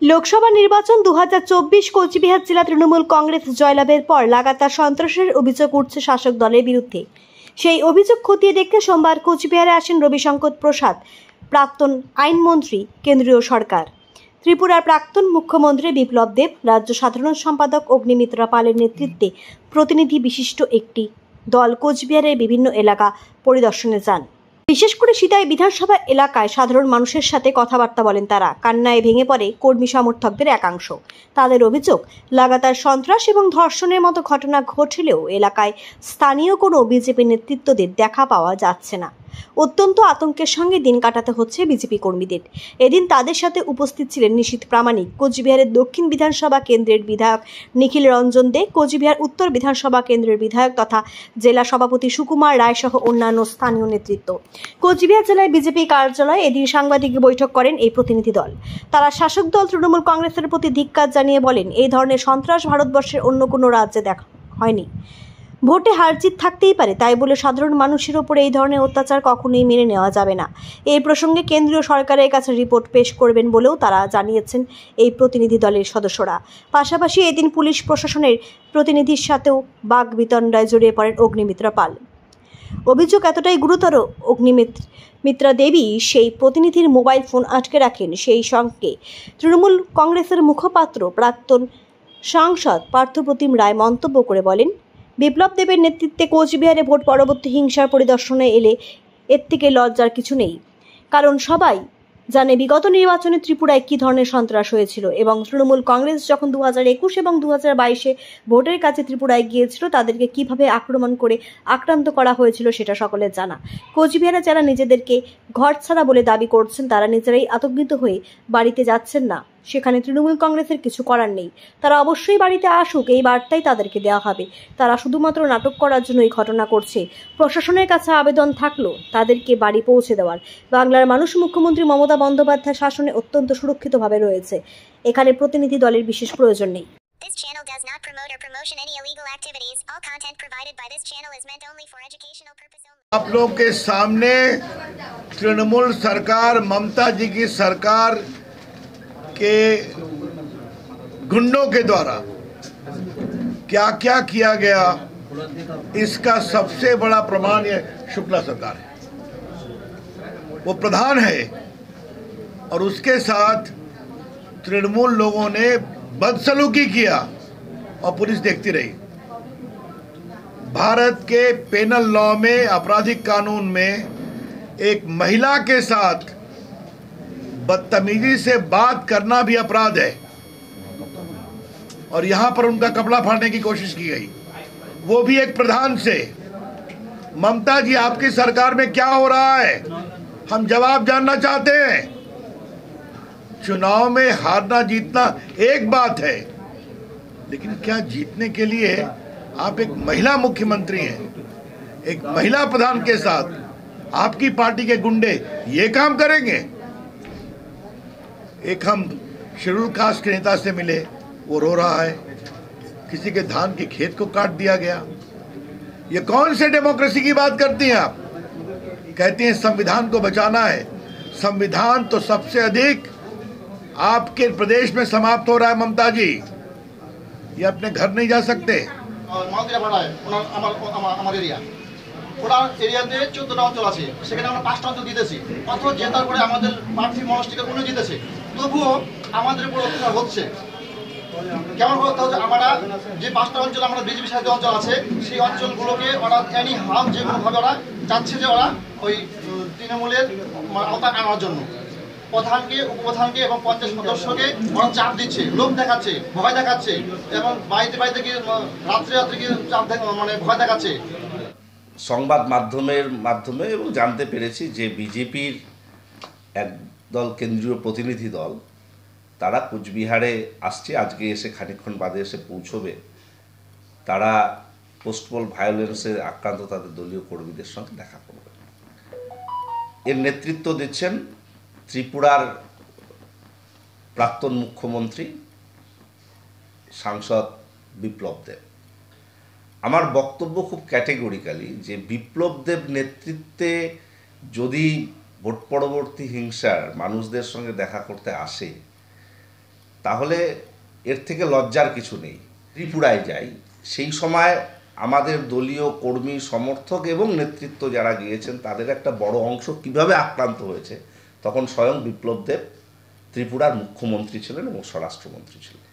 লোকসভা নির্বাচন 2024 কোচবিহার জেলা তৃণমূল কংগ্রেস জয়লাভের পর লাগাতার সন্ত্রাসের অভিযোগ উঠছে শাসক দলের বিরুদ্ধে। সেই অভিযোগ খতিয়ে দেখতে সোমবার কোচবিহারে আসেন রবিশঙ্কর প্রসাদ, প্রাক্তন আইনমন্ত্রী, কেন্দ্রীয় সরকার, ত্রিপুরার প্রাক্তন মুখ্যমন্ত্রী বিপ্লব দেব, রাজ্য সাধারণ সম্পাদক অগ্নিমিত্রা পালের নেতৃত্বে প্রতিনিধি বিশিষ্ট একটি দল কোচবিহারের বিভিন্ন এলাকা পরিদর্শনে যান। বিশেষ করে সিতাই বিধানসভা এলাকায় সাধারণ মানুষের সাথে কথাবার্তা বলেন তারা। কান্নায় ভেঙে পড়ে কর্মী সমর্থকদের একাংশ। তাদের অভিযোগ, লাগাতার সন্ত্রাস এবং ধর্ষণের মতো ঘটনা ঘটলেও এলাকায় স্থানীয় কোনো বিজেপি নেতৃত্বদের দেখা পাওয়া যাচ্ছে না। অত্যন্ত আতঙ্কের সঙ্গে দিন কাটাতে হচ্ছে বিজেপি কর্মীদের। এদিন তাদের সাথে উপস্থিত ছিলেন নিশীথ প্রামাণিক, কোচবিহারের দক্ষিণ বিধানসভা কেন্দ্রের বিধায়ক নিখিল রঞ্জন দে, কোচবিহার উত্তর বিধানসভা কেন্দ্রের বিধায়ক তথা জেলা সভাপতি সুকুমার রায় সহ অন্যান্য স্থানীয় নেতৃত্ব। কোচবিহার জেলায় বিজেপি কার্যালয়ে এদিন সাংবাদিক বৈঠক করেন এই প্রতিনিধি দল। তারা শাসক দল তৃণমূল কংগ্রেসের প্রতি ধিক্কার জানিয়ে বলেন, এই ধরনের সন্ত্রাস ভারতবর্ষের অন্য কোনো রাজ্যে দেখা হয়নি। ভোটে হারজিত থাকতেই পারে, তাই বলে সাধারণ মানুষের ওপরে এই ধরনের অত্যাচার কখনোই মেনে নেওয়া যাবে না। এই প্রসঙ্গে কেন্দ্রীয় সরকারের কাছে রিপোর্ট পেশ করবেন বলেও তারা জানিয়েছেন এই প্রতিনিধি দলের সদস্যরা। পাশাপাশি এদিন পুলিশ প্রশাসনের প্রতিনিধির সাথেও বাকবিতণ্ডায় জড়িয়ে পড়েন অগ্নিমিত্রা পাল। অভিযোগ এতটাই গুরুতর, অগ্নিমিত্রা দেবী সেই প্রতিনিধির মোবাইল ফোন আটকে রাখেন। সেই সঙ্গে তৃণমূল কংগ্রেসের মুখপাত্র প্রাক্তন সাংসদ পার্থপ্রতিম রায় মন্তব্য করে বলেন, বিপ্লব দেবের নেতৃত্বে কোচবিহারে ভোট পরবর্তী হিংসার পরিদর্শনে এলে এর থেকে লজ্জার কিছু নেই। কারণ সবাই জানে বিগত নির্বাচনে ত্রিপুরায় কী ধরনের সন্ত্রাস হয়েছিল এবং তৃণমূল কংগ্রেস যখন 2021 এবং 2022-এ ভোটের কাছে ত্রিপুরায় গিয়েছিল, তাদেরকে কিভাবে আক্রমণ করে আক্রান্ত করা হয়েছিল সেটা সকলের জানা। কোচবিহারে যারা নিজেদেরকে ঘরছাড়া বলে দাবি করছেন, তারা নিজেরাই আতঙ্কিত হয়ে বাড়িতে যাচ্ছেন না। সেখানে তৃণমূল কংগ্রেসের কিছু করার নেই। তারা অবশ্যই বাড়িতে আসুক, এই বার্তাই তাদেরকে দেওয়া হবে। তারা শুধুমাত্র নাটক করার জন্য এই ঘটনা করছে। প্রশাসনের কাছে আবেদন থাকলো তাদেরকে বাড়ি পৌঁছে দেওয়ার। বাংলার মানুষ মুখ্যমন্ত্রী মমতা বন্দ্যোপাধ্যায় শাসনে অত্যন্ত সুরক্ষিতভাবে রয়েছে। এখানে প্রতিনিধি দলের বিশেষ প্রয়োজন নেই। This channel does not promote or promotion any illegal activities. All content provided by this channel is meant only for educational purpose only. आप लोग के सामने तृणमूल सरकार, ममता जी की सरकार के गुंडों के द्वारा क्या क्या किया गया, इसका सबसे बड़ा प्रमाण ये शुक्ला सरकार है। वो प्रधान है और उसके साथ तृणमूल लोगों ने बदसलूकी किया और पुलिस देखती रही। भारत के पेनल लॉ में, आपराधिक कानून में, एक महिला के साथ बदतमीजी से बात करना भी अपराध है और यहां पर उनका कपड़ा फाड़ने की कोशिश की गई, वो भी एक प्रधान से। ममता जी, आपकी सरकार में क्या हो रहा है, हम जवाब जानना चाहते हैं। चुनाव में हारना जीतना एक बात है, लेकिन क्या जीतने के लिए आप एक महिला मुख्यमंत्री हैं, एक महिला प्रधान के साथ आपकी पार्टी के गुंडे ये काम करेंगे? एक हम शेड्यूल कास्ट के नेता से मिले, वो रो रहा है, किसी के धान के खेत को काट दिया गया। ये कौन से डेमोक्रेसी की बात करती हैं आप? कहती हैं संविधान को बचाना है। संविधान तो सबसे अधिक आपके प्रदेश में समाप्त हो रहा है। ममता जी, ये अपने घर नहीं जा सकते। ওরা এরিয়াতে 14টা অঞ্চল আছে, সেখানে আমরা 5টা অঞ্চল জিতেছি। অথচ জেতার পরে আমাদের প্রার্থী মনস্টিকা কোনো জিতেছে, তবুও আমাদের উপর অত্যাচার হচ্ছে। কেমন হতে হচ্ছে, আমরা যে 5টা অঞ্চল, আমরা বিজেপি শাসিত অঞ্চল আছে, সেই অঞ্চলগুলোকে ওরা এনি হাম যে কোনোভাবে ওরা চাচ্ছে যে ওরা ওই তৃণমূলের আওতায় আনার জন্য প্রধানকে, উপপ্রধানকে এবং পঞ্চায়েত সদস্যকে ওরা চাপ দিচ্ছে, লোক দেখাচ্ছে, ভয় দেখাচ্ছে এবং বাড়িতে বাড়িতে গিয়ে রাত্রে রাত্রে গিয়ে চাপ মানে ভয় দেখাচ্ছে। সংবাদ মাধ্যমে এবং জানতে পেরেছি যে বিজেপির একদল কেন্দ্রীয় প্রতিনিধি দল, তারা কোচবিহারে আসছে, আজকে এসে খানিকক্ষণ বাদে এসে পৌঁছবে। তারা পোস্টপোল ভায়োলেন্সে আক্রান্ত তাদের দলীয় কর্মীদের সঙ্গে দেখা করবে। এর নেতৃত্ব দিচ্ছেন ত্রিপুরার প্রাক্তন মুখ্যমন্ত্রী সাংসদ বিপ্লব দেব। আমার বক্তব্য খুব ক্যাটেগরিক্যালি যে বিপ্লব দেব নেতৃত্বে যদি ভোট পরবর্তী হিংসার মানুষদের সঙ্গে দেখা করতে আসে, তাহলে এর থেকে লজ্জার কিছু নেই। ত্রিপুরায় যাই, সেই সময় আমাদের দলীয় কর্মী, সমর্থক এবং নেতৃত্ব যারা গিয়েছেন তাদের একটা বড় অংশ কিভাবে আক্রান্ত হয়েছে, তখন স্বয়ং বিপ্লব দেব ত্রিপুরার মুখ্যমন্ত্রী ছিলেন এবং স্বরাষ্ট্রমন্ত্রী ছিলেন।